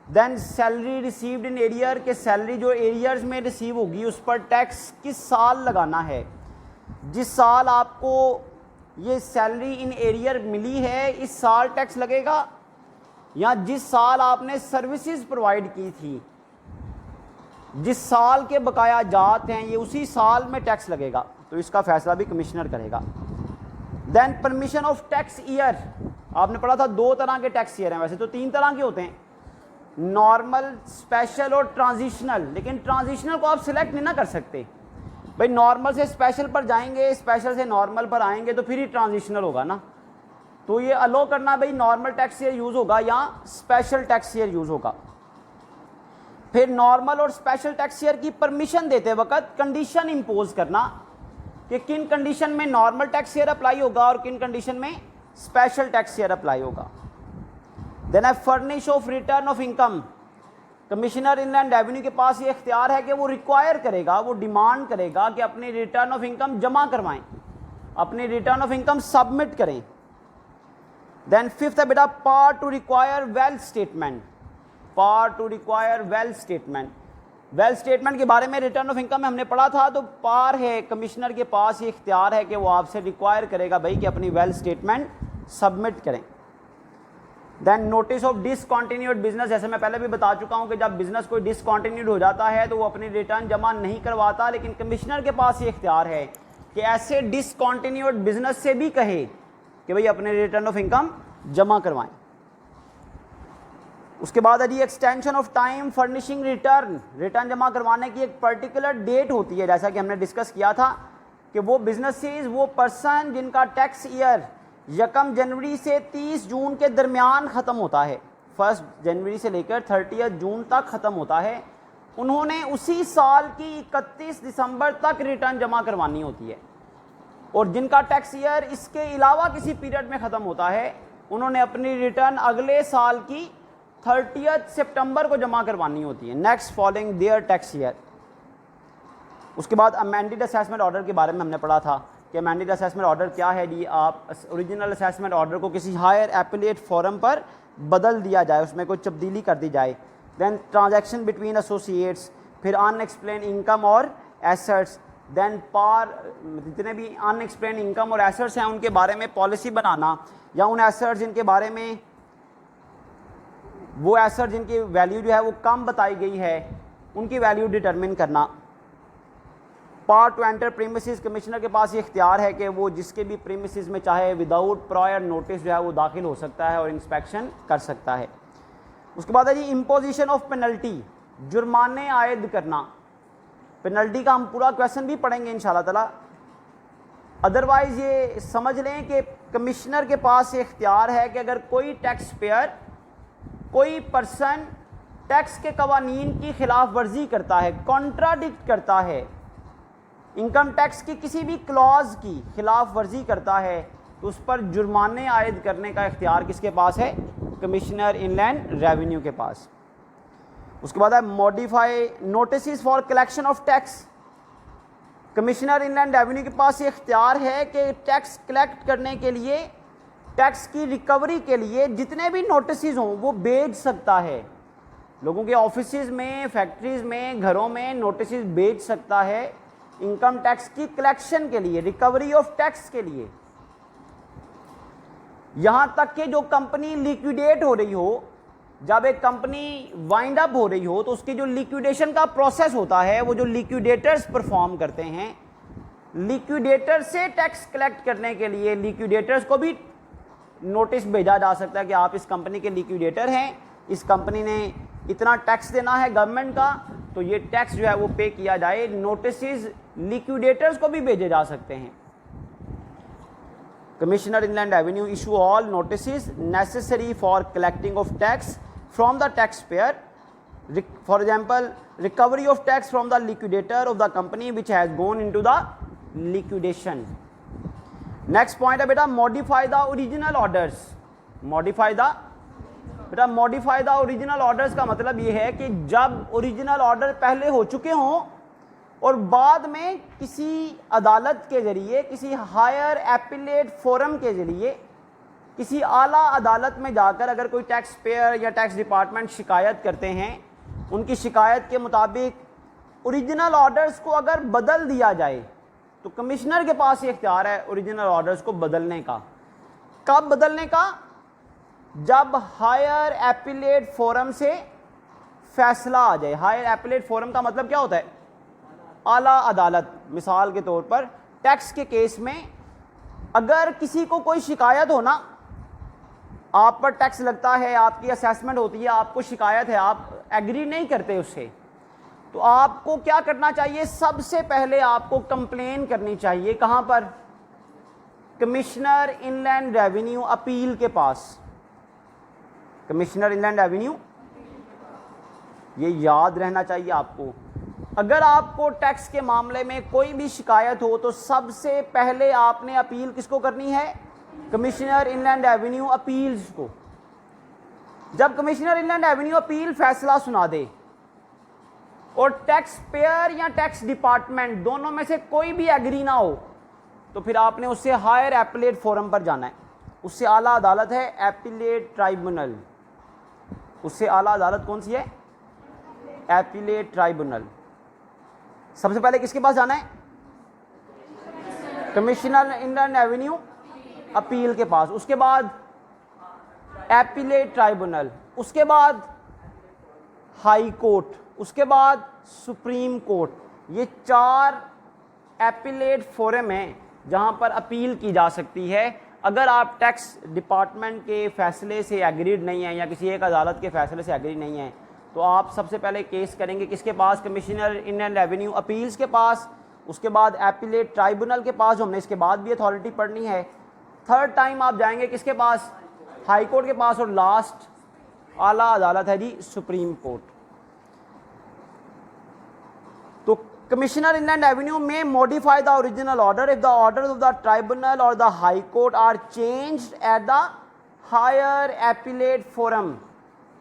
Then salary received in arrear, के सैलरी जो एरियर्स में रिसीव होगी उस पर टैक्स किस साल लगाना है। जिस साल आपको ये सैलरी इन एरियर मिली है इस साल टैक्स लगेगा, या जिस साल आपने सर्विसेज प्रोवाइड की थी, जिस साल के बकाया जात हैं ये उसी साल में टैक्स लगेगा। तो इसका फैसला भी कमिश्नर करेगा। Then permission of tax year, आपने पढ़ा था 2 तरह के टैक्स ईयर हैं, वैसे तो 3 तरह के होते हैं, नॉर्मल, स्पेशल और ट्रांजिशनल। लेकिन ट्रांजिशनल को आप सिलेक्ट नहीं ना कर सकते भाई, नॉर्मल से स्पेशल पर जाएंगे, स्पेशल से नॉर्मल पर आएंगे तो फिर ही ट्रांजिशनल होगा ना। तो ये अलो करना भाई नॉर्मल टैक्स ईयर यूज होगा या स्पेशल टैक्स ईयर यूज होगा। फिर नॉर्मल और स्पेशल टैक्स ईयर की परमिशन देते वक्त कंडीशन इंपोज करना कि किन कंडीशन में नॉर्मल टैक्स ईयर अप्लाई होगा और किन कंडीशन में स्पेशल टैक्स ईयर अप्लाई होगा। Then furnish of return of income, commissioner inland revenue के पास ये इख्तियार है कि वो रिक्वायर करेगा, वो डिमांड करेगा कि अपनी रिटर्न ऑफ इनकम जमा करवाएं, अपनी रिटर्न ऑफ इनकम सबमिट करें। देन फिफ्थ है बेटा power to require wealth statement, power to require wealth statement. Wealth statement के बारे में रिटर्न ऑफ इनकम में हमने पढ़ा था, तो पावर है कमिश्नर के पास ये इख्तियार है कि वो आपसे रिक्वायर करेगा भाई कि अपनी वेल्थ स्टेटमेंट सबमिट करें। Then notice of discontinued business, जैसे मैं पहले भी बता चुका हूं कि जब बिजनेस कोई डिसकंटिन्यूड हो जाता है तो वो अपनी रिटर्न जमा नहीं करवाता, लेकिन कमिश्नर के पास ये इख्तियार है कि ऐसे डिसकंटिन्यूड बिजनेस से भी कहे कि भाई अपने रिटर्न ऑफ इनकम जमा करवाएं। उसके बाद है जी extension of time furnishing return, return जमा करवाने की एक पर्टिकुलर डेट होती है, जैसा कि हमने डिस्कस किया था कि वो बिजनेसेस, वो पर्सन जिनका टैक्स ईयर 1 जनवरी से 30 जून के दरमियान ख़त्म होता है, 1 जनवरी से लेकर 30 जून तक ख़त्म होता है, उन्होंने उसी साल की 31 दिसंबर तक रिटर्न जमा करवानी होती है। और जिनका टैक्स ईयर इसके अलावा किसी पीरियड में ख़त्म होता है उन्होंने अपनी रिटर्न अगले साल की 30 सितंबर को जमा करवानी होती है, next following their tax year. उसके बाद अमेंडेड असेसमेंट ऑर्डर के बारे में हमने पढ़ा था कि अमेंडेड असेसमेंट ऑर्डर क्या है जी, आप ओरिजिनल असेसमेंट ऑर्डर को किसी हायर एपिलेट फॉरम पर बदल दिया जाए, उसमें कोई तब्दीली कर दी जाए। देन ट्रांजैक्शन बिटवीन एसोसिएट्स, फिर अनएक्सप्लेन इनकम और एसेट्स, देन पार जितने भी अनएक्सप्लेन इनकम और एसेट्स हैं उनके बारे में पॉलिसी बनाना, या उन एसेट्स जिनके बारे में वो एसेट जिनकी वैल्यू जो है वो कम बताई गई है उनकी वैल्यू डिटरमिन करना। Power to enter premises, commissioner के पास ये इख्तियार है कि वो जिसके भी प्रीमिसेस में चाहे विदाउट प्रायर नोटिस जो है वो दाखिल हो सकता है और इंस्पेक्शन कर सकता है। उसके बाद है जी इम्पोजिशन ऑफ पेनल्टी, जुर्माने आयद करना। पेनल्टी का हम पूरा क्वेश्चन भी पढ़ेंगे इंशाल्लाह ताला। अदरवाइज ये समझ लें कि कमिश्नर के पास ये इख्तियार है कि अगर कोई टैक्स पेयर, कोई पर्सन टैक्स के कवानीन की खिलाफ वर्जी करता है, कॉन्ट्राडिक्ट करता है, इनकम टैक्स की किसी भी क्लॉज की खिलाफ वर्जी करता है, तो उस पर जुर्माने आयद करने का इख्तियार किसके पास है? कमिश्नर इनलैंड रेवेन्यू के पास। उसके बाद है modify notice for collection of tax, commissioner inland revenue के पास ये इख्तियार है कि टैक्स कलेक्ट करने के लिए, टैक्स की रिकवरी के लिए जितने भी नोटिस हों वो भेज सकता है, लोगों के ऑफिसेज में, फैक्ट्रीज में, घरों में नोटिस भेज सकता है इनकम टैक्स की कलेक्शन के लिए, रिकवरी ऑफ टैक्स के लिए। यहां तक कि जो कंपनी लिक्विडेट हो रही हो, जब एक कंपनी वाइंड अप हो रही हो तो उसकी जो लिक्विडेशन का प्रोसेस होता है, वो जो लिक्विडेटर्स परफॉर्म करते हैं, लिक्विडेटर से टैक्स कलेक्ट करने के लिए लिक्विडेटर्स को भी नोटिस भेजा जा सकता है कि आप इस कंपनी के लिक्विडेटर हैं, इस कंपनी ने इतना टैक्स देना है गवर्नमेंट का, तो ये टैक्स जो है वो पे किया जाए। नोटिस लिक्विडेटर्स को भी भेजे जा सकते हैं। Commissioner inland revenue issue all notice necessary for collecting of tax from the tax payer, for example recovery of tax from the liquidator of the company which has gone into the liquidation. Next point है बेटा modify the original orders, modify the बेटा modify the original orders का मतलब ये है कि जब original order पहले हो चुके हों और बाद में किसी अदालत के ज़रिए, किसी हायर एपिलेट फोरम के ज़रिए, किसी आला अदालत में जाकर अगर कोई टैक्स पेयर या टैक्स डिपार्टमेंट शिकायत करते हैं, उनकी शिकायत के मुताबिक ओरिजिनल ऑर्डर्स को अगर बदल दिया जाए तो कमिश्नर के पास ये इख्तियार है ओरिजिनल ऑर्डर्स को बदलने का। कब बदलने का? जब हायर एपिलेट फोरम से फैसला आ जाए। हायर एपिलेट फोरम का मतलब क्या होता है? आला अदालत। मिसाल के तौर पर टैक्स के केस में अगर किसी को कोई शिकायत हो ना, आप पर टैक्स लगता है, आपकी असेसमेंट होती है, आपको शिकायत है, आप एग्री नहीं करते उससे, तो आपको क्या करना चाहिए? सबसे पहले आपको कंप्लेन करनी चाहिए। कहां पर? कमिश्नर इनलैंड रेवेन्यू अपील के पास। कमिश्नर इनलैंड रेवेन्यू, ये याद रहना चाहिए आपको। अगर आपको टैक्स के मामले में कोई भी शिकायत हो तो सबसे पहले आपने अपील किसको करनी है? कमिश्नर इनलैंड रेवेन्यू अपील्स को। जब कमिश्नर इनलैंड रेवेन्यू अपील फैसला सुना दे और टैक्स पेयर या टैक्स डिपार्टमेंट दोनों में से कोई भी एग्री ना हो, तो फिर आपने उससे हायर एपिलेट फोरम पर जाना है। उससे आला अदालत है एपिलेट ट्राइब्यूनल। उससे आला अदालत कौन सी है? Appellate tribunal. सबसे पहले किसके पास जाना है? कमिश्नर इनलैंड रेवेन्यू अपील के पास। उसके बाद एपिलेट ट्राइब्यूनल, उसके बाद हाई कोर्ट, उसके बाद सुप्रीम कोर्ट। ये 4 एपिलेट फोरम हैं जहां पर अपील की जा सकती है। अगर आप टैक्स डिपार्टमेंट के फैसले से एग्रीड नहीं हैं या किसी एक अदालत के फैसले से एग्री नहीं हैं, तो आप सबसे पहले केस करेंगे किसके पास? कमिश्नर इनलैंड रेवेन्यू अपील्स के पास। उसके बाद एपिलेट ट्राइब्यूनल के पास, जो हमने इसके बाद भी अथॉरिटी पढ़नी है। थर्ड टाइम आप जाएंगे किसके पास? हाई कोर्ट के पास। और लास्ट आला अदालत है जी सुप्रीम कोर्ट। तो commissioner inland revenue may modify the original order if the order of the tribunal और the high court are changed at the higher appellate forum.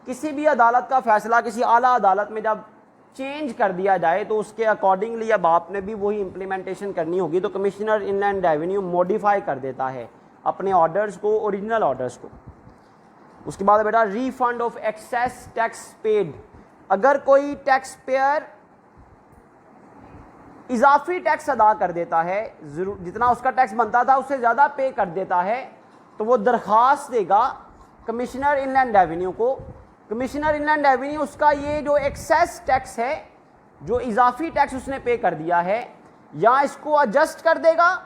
किसी भी अदालत का फैसला किसी आला अदालत में जब चेंज कर दिया जाए तो उसके अकॉर्डिंगली अब आपने भी वही इंप्लीमेंटेशन करनी होगी। तो कमिश्नर इनलैंड रेवेन्यू मॉडिफाई कर देता है अपने ऑर्डर्स को, ओरिजिनल ऑर्डर्स को। उसके बाद बेटा refund of excess tax paid. अगर कोई टैक्स पेयर इजाफी टैक्स अदा कर देता है, जितना उसका टैक्स बनता था उससे ज़्यादा पे कर देता है, तो वो दरख्वास्त देगा कमिश्नर इनलैंड रेवेन्यू को। कमिश्नर इनलैंड रेवेन्यू उसका ये जो एक्सेस टैक्स है, जो इजाफी टैक्स उसने पे कर दिया है, या इसको एडजस्ट कर देगा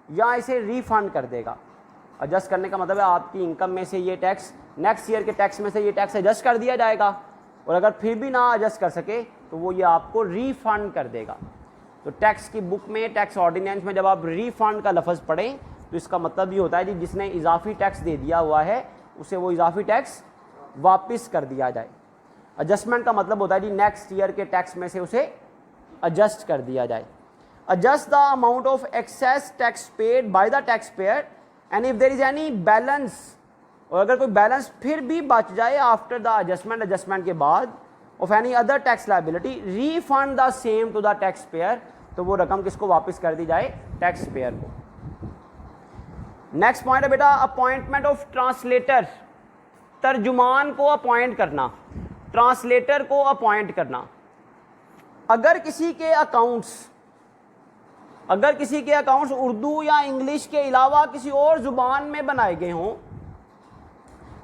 या इसे रिफंड कर देगा। एडजस्ट करने का मतलब है आपकी इनकम में से ये टैक्स, नेक्स्ट ईयर के टैक्स में से ये टैक्स एडजस्ट कर दिया जाएगा, और अगर फिर भी ना एडजस्ट कर सके तो वो ये आपको रिफंड कर देगा। तो टैक्स की बुक में, टैक्स ऑर्डिनेंस में जब आप रिफंड का लफ्ज़ पढ़ें तो इसका मतलब ये होता है कि जिसने इजाफी टैक्स दे दिया हुआ है उसे वो इजाफी टैक्स वापस कर दिया जाए। एडजस्टमेंट का मतलब होता है कि नेक्स्ट ईयर के टैक्स में से उसे एडजस्ट कर दिया जाए। Adjust the amount of excess tax paid by the taxpayer and if there is any balance, और अगर कोई बैलेंस फिर भी बच जाए आफ्टर द एडजस्टमेंट के बाद of any other tax liability, refund the same to the taxpayer. तो वो रकम किसको वापस कर दी जाए? टैक्स पेयर को। नेक्स्ट पॉइंट है बेटा अपॉइंटमेंट ऑफ ट्रांसलेटर। तर्जुमान को अपॉइंट करना, ट्रांसलेटर को अपॉइंट करना। अगर किसी के अकाउंट्स उर्दू या इंग्लिश के अलावा किसी और जुबान में बनाए गए हों,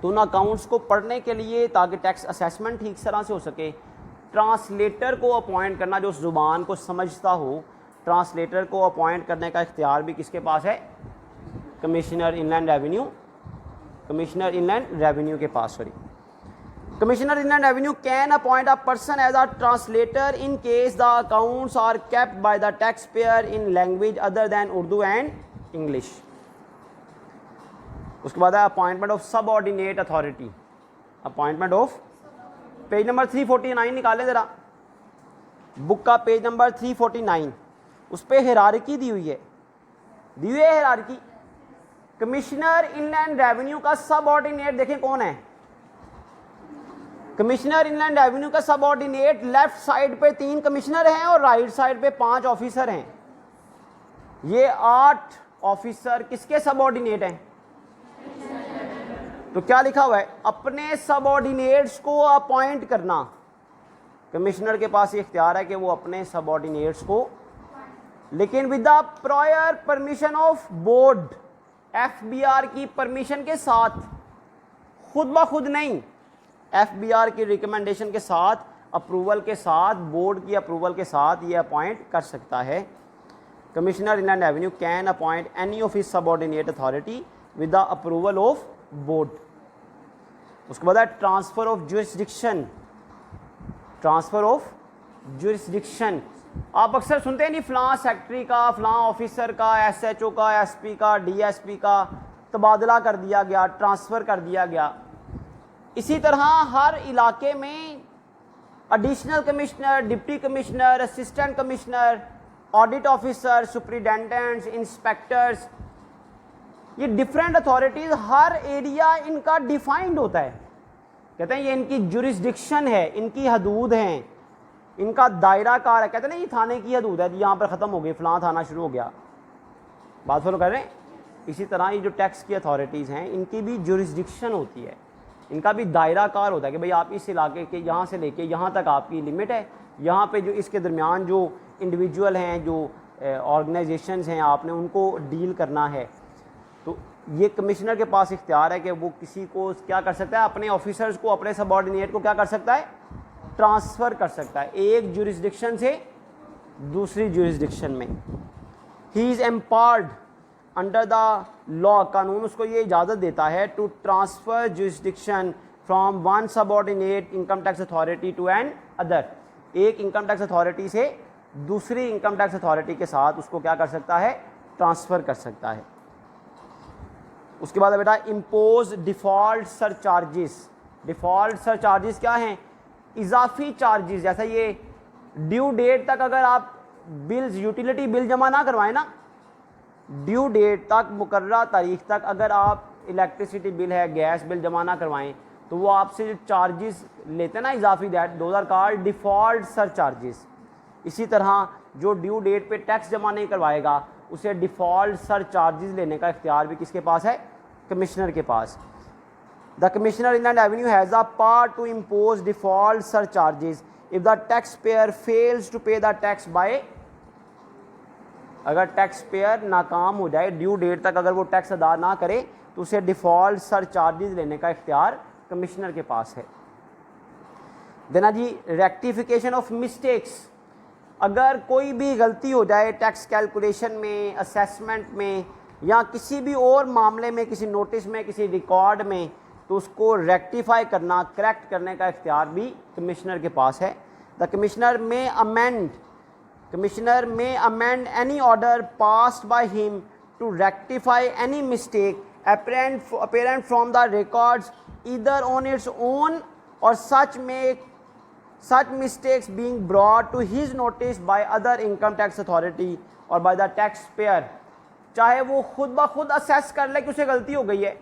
तो उन अकाउंट्स को पढ़ने के लिए, ताकि टैक्स असेसमेंट ठीक तरह से हो सके, ट्रांसलेटर को अपॉइंट करना जो उस जुबान को समझता हो। ट्रांसलेटर को अपॉइंट करने का इख्तियार भी किसके पास है? कमिश्नर इनलैंड रेवेन्यू के पास। Commissioner inland revenue can appoint a person as a translator in case the accounts are kept by the taxpayer in language other than Urdu and English. उसके बाद है appointment of subordinate authority. Appointment of, page number 349 निकालें ज़रा, book का page number 349, उस पर hierarchy दी हुई है हिरार्की। कमिश्नर इनलैंड रेवेन्यू का सबऑर्डिनेट देखें कौन है? कमिश्नर इनलैंड रेवेन्यू का सबऑर्डिनेट लेफ्ट साइड पे 3 कमिश्नर हैं और राइट साइड पे 5 ऑफिसर हैं। ये 8 ऑफिसर किसके सबऑर्डिनेट हैं? तो क्या लिखा हुआ है? अपने सबऑर्डिनेट्स को अपॉइंट करना। कमिश्नर के पास ये इख्तियार है कि वो अपने सबऑर्डिनेट्स को, लेकिन with the prior permission of board, FBR की परमिशन के साथ, खुद ब खुद नहीं, एफबीआर की रिकमेंडेशन के साथ, अप्रूवल के साथ, बोर्ड की अप्रूवल के साथ ये अपॉइंट कर सकता है। Commissioner inland revenue can appoint any of his subordinate authority with the approval of board. उसके बाद है transfer of jurisdiction. Transfer of jurisdiction आप अक्सर सुनते हैं नहीं, फलां सेक्रेटरी का, फलां ऑफिसर का, एसएचओ का, एसपी का, डीएसपी का तबादला कर दिया गया, ट्रांसफ़र कर दिया गया। इसी तरह हर इलाके में additional commissioner, deputy commissioner, assistant commissioner, audit officer, superintendents, inspectors, ये डिफरेंट अथॉरिटीज़, हर एरिया इनका डिफाइंड होता है। कहते हैं ये इनकी जुरिस्डिक्शन है, इनकी हदूद हैं, इनका दायरा कार है। कहते हैं ना ये थाने की हदूद है, यहाँ पर ख़त्म हो गई, फलां थाना शुरू हो गया। बात फॉलो कर रहे हैं? इसी तरह ये जो टैक्स की अथॉरिटीज़ हैं इनकी भी जुरिस्डिक्शन होती है, इनका भी दायरा कार होता है कि भाई आप इस इलाके के यहाँ से लेके यहाँ तक आपकी लिमिट है, यहाँ पे जो इसके दरमियान जो इंडिविजुअल हैं, जो ऑर्गेनाइजेशंस हैं, आपने उनको डील करना है। तो ये कमिश्नर के पास इख्तियार है कि वो किसी को क्या कर सकता है, अपने ऑफिसर्स को, अपने सबऑर्डिनेट को क्या कर सकता है, ट्रांसफ़र कर सकता है एक जुरिस्डिक्शन से दूसरी जुरिस्डिक्शन में। He is empowered under the law, कानून उसको ये इजाज़त देता है to transfer jurisdiction from one subordinate income tax authority to another. एक इनकम टैक्स अथॉरिटी से दूसरी इनकम टैक्स अथॉरिटी के साथ उसको क्या कर सकता है, ट्रांसफ़र कर सकता है। उसके बाद बेटा impose default surcharges. Default surcharges क्या हैं? इजाफी चार्जेस। जैसा ये ड्यू डेट तक अगर आप बिल्स, यूटिलिटी बिल जमा ना करवाएं ना, ड्यू डेट तक, मुकर्ररा तारीख तक अगर आप इलेक्ट्रिसिटी बिल है, गैस बिल जमा ना करवाएं, तो वो आपसे जो चार्जेस लेते हैं ना इजाफी, that those are called default surcharges. इसी तरह जो ड्यू डेट पे टैक्स जमा नहीं करवाएगा उसे डिफ़ॉल्ट सरचार्जेस लेने का इख्तियार भी किसके पास है? कमिश्नर के पास। The Commissioner Inland Revenue has the power to impose default surcharges if the taxpayer fails to pay the tax by, अगर टैक्स पेयर नाकाम हो जाए, ड्यू डेट तक अगर वो टैक्स अदा ना करे, तो उसे डिफ़ॉल्ट सरचार्जेस लेने का इख्तियार कमिश्नर के पास है। देना जी रेक्टिफिकेशन ऑफ मिस्टेक्स। अगर कोई भी गलती हो जाए टैक्स कैलकुलेशन में, असेसमेंट में, या किसी भी और मामले में, किसी नोटिस में, किसी रिकॉर्ड में, तो उसको रेक्टिफाई करना, करेक्ट करने का इख्तियार भी कमिश्नर के पास है। The commissioner may amend any order passed by him to rectify any mistake apparent from the records either on its own or such mistakes being brought to his notice by other income tax authority or by the taxpayer। चाहे वो खुद ब खुद assess कर ले कि उसे गलती हो गई है,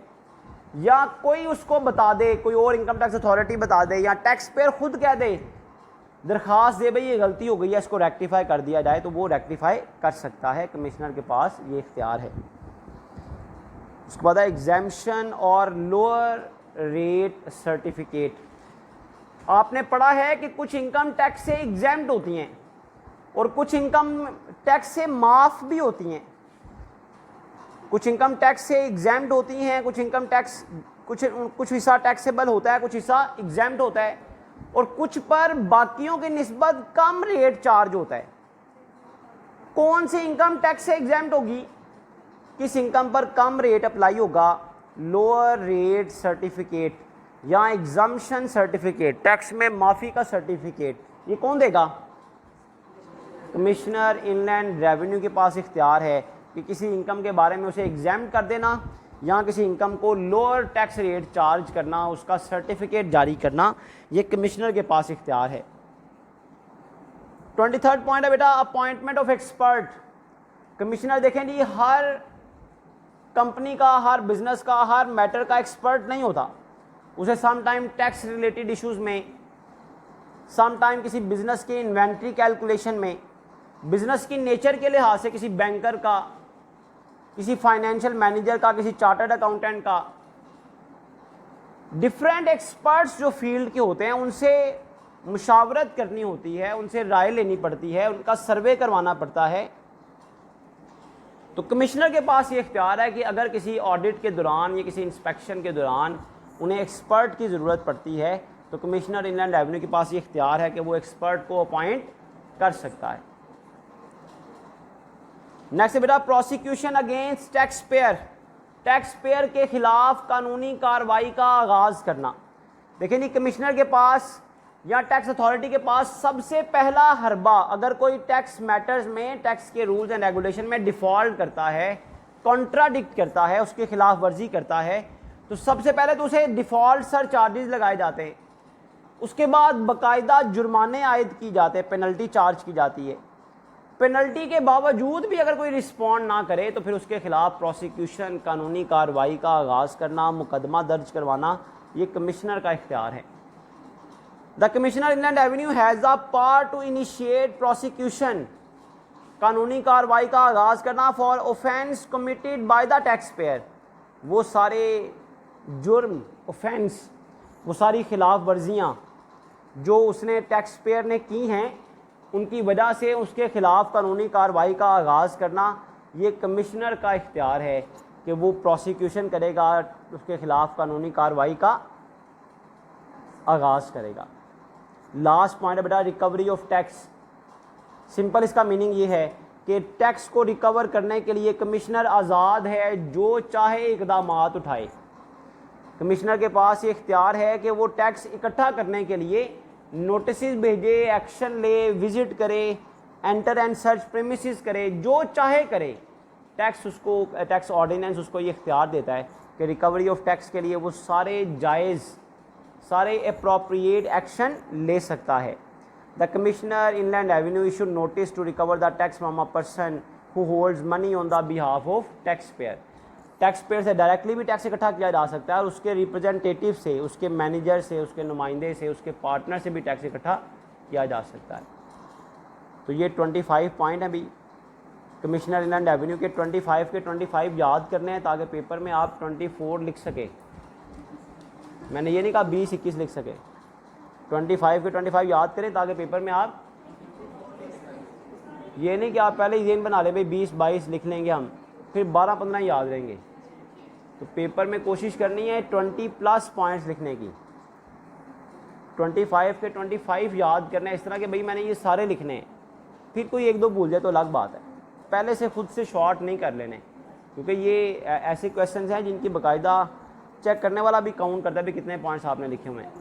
या कोई उसको बता दे, कोई और इनकम टैक्स अथॉरिटी बता दे, या टैक्स पेयर खुद कह दे, दरख्वास्त दे भाई ये गलती हो गई है, इसको रेक्टिफाई कर दिया जाए, तो वो रेक्टिफाई कर सकता है। कमिश्नर के पास ये इख्तियार है। उसके बाद है एग्जाम्पशन और लोअर रेट सर्टिफिकेट। आपने पढ़ा है कि कुछ इनकम टैक्स से एग्जैम्प्ट होती हैं और कुछ इनकम टैक्स से माफ़ भी होती हैं। कुछ इनकम टैक्स से एग्जैम्प्ट होती हैं, कुछ इनकम टैक्स, कुछ हिस्सा टैक्सेबल होता है, कुछ हिस्सा एग्जैम्प्ट होता है, और कुछ पर बाकियों की निस्बत कम रेट चार्ज होता है। कौन सी इनकम टैक्स से एग्जैम्प्ट होगी, किस इनकम पर कम रेट अप्लाई होगा? लोअर रेट सर्टिफिकेट या एग्जम्पशन सर्टिफिकेट, टैक्स में माफ़ी का सर्टिफिकेट। ये कौन देगा? कमिश्नर इनलैंड रेवेन्यू के पास इख्तियार है कि किसी इनकम के बारे में उसे एग्जैम्प्ट कर देना या किसी इनकम को लोअर टैक्स रेट चार्ज करना, उसका सर्टिफिकेट जारी करना, ये कमिश्नर के पास इख्तियार है। 23rd पॉइंट है बेटा अपॉइंटमेंट ऑफ एक्सपर्ट। कमिश्नर देखें जी हर कंपनी का, हर बिजनेस का, हर मैटर का एक्सपर्ट नहीं होता। उसे some time tax related issues में, सम टाइम किसी बिजनेस के इन्वेंट्री कैलकुलेशन में, बिजनेस की नेचर के लिहाज से किसी बैंकर का, किसी फाइनेंशियल मैनेजर का, किसी चार्टर्ड अकाउंटेंट का, डिफरेंट एक्सपर्ट्स जो फील्ड के होते हैं उनसे मुशावरत करनी होती है, उनसे राय लेनी पड़ती है, उनका सर्वे करवाना पड़ता है। तो कमिश्नर के पास ये इख्तियार है कि अगर किसी ऑडिट के दौरान या किसी इंस्पेक्शन के दौरान उन्हें एक्सपर्ट की ज़रूरत पड़ती है तो कमिश्नर इनलैंड रेवेन्यू के पास ये इख्तियार है कि वो एक्सपर्ट को अपॉइंट कर सकता है। नेक्स्ट बेटा, prosecution against tax payer, tax payer के खिलाफ कानूनी कार्रवाई का आगाज़ करना। देखिए जी, कमिश्नर के पास या टैक्स अथॉरिटी के पास सबसे पहला हरबा, अगर कोई टैक्स मैटर्स में टैक्स के रूल्स एंड रेगुलेशन में डिफ़ॉल्ट करता है, कॉन्ट्राडिक्ट करता है, उसके खिलाफ वर्जी करता है, तो सबसे पहले तो उसे डिफ़ॉल्ट सर चार्जेस लगाए जाते हैं। उसके बाद बाकायदा जुर्माने आयद की जाते हैं, पेनल्टी चार्ज की जाती है। पेनल्टी के बावजूद भी अगर कोई रिस्पॉन्ड ना करे तो फिर उसके खिलाफ प्रोसिक्यूशन, कानूनी कार्रवाई का आगाज़ करना, मुकदमा दर्ज करवाना, ये कमिश्नर का इख्तियार है। The commissioner inland revenue has the power to initiate prosecution, कानूनी कार्रवाई का आगाज़ करना for offence committed by the taxpayer. वो सारे जुर्म, ऑफेंस, वो सारी खिलाफ वर्जियाँ जो उसने टैक्स पेयर ने की हैं, उनकी वजह से उसके खिलाफ कानूनी कार्रवाई का आगाज़ करना, ये कमिश्नर का इख्तियार है कि वो प्रोसिक्यूशन करेगा, उसके खिलाफ कानूनी कार्रवाई का आगाज़ करेगा। लास्ट पॉइंट है बेटा, रिकवरी ऑफ टैक्स। सिंपल इसका मीनिंग ये है कि टैक्स को रिकवर करने के लिए कमिश्नर आज़ाद है, जो चाहे इक़दामात उठाए। कमिश्नर के पास ये इख्तियार है कि वो टैक्स इकट्ठा करने के लिए नोटिस भेजे, एक्शन ले, विजिट करे, एंटर एंड सर्च प्रेमिसेस करे, जो चाहे करे। टैक्स ऑर्डिनेंस उसको ये इख्तियार देता है कि रिकवरी ऑफ टैक्स के लिए वो सारे जायज़, सारे अप्रोप्रिएट एक्शन ले सकता है। The commissioner inland revenue issue notice to recover the tax from a person who holds money on the behalf of taxpayer. Taxpayer से डायरेक्टली भी टैक्स इकट्ठा किया जा सकता है और उसके रिप्रेजेंटेटिव से, उसके मैनेजर से, उसके नुमाइंदे से, उसके पार्टनर से भी टैक्स इकट्ठा किया जा सकता है। तो ये 25 पॉइंट हैं भी कमिश्नर इनलैंड रेवेन्यू के। 25 के 25 याद करने हैं ताकि पेपर में आप 24 लिख सके। मैंने ये नहीं कहा 20-21 लिख सके। 25 के 25 याद करें ताकि पेपर में आप, ये नहीं कि आप पहले ही जेन बना ले भाई 20-22 लिख लेंगे हम, फिर 12-15 याद रहेंगे। तो पेपर में कोशिश करनी है 20+ पॉइंट्स लिखने की। 25 के 25 याद करना है, इस तरह के भाई मैंने ये सारे लिखने हैं। फिर कोई एक दो भूल जाए तो अलग बात है, पहले से खुद से शॉर्ट नहीं कर लेने, क्योंकि ये ऐसे क्वेश्चंस हैं जिनकी बाकायदा चेक करने वाला भी काउंट करता है भी कितने पॉइंट्स आपने लिखे हुए हैं।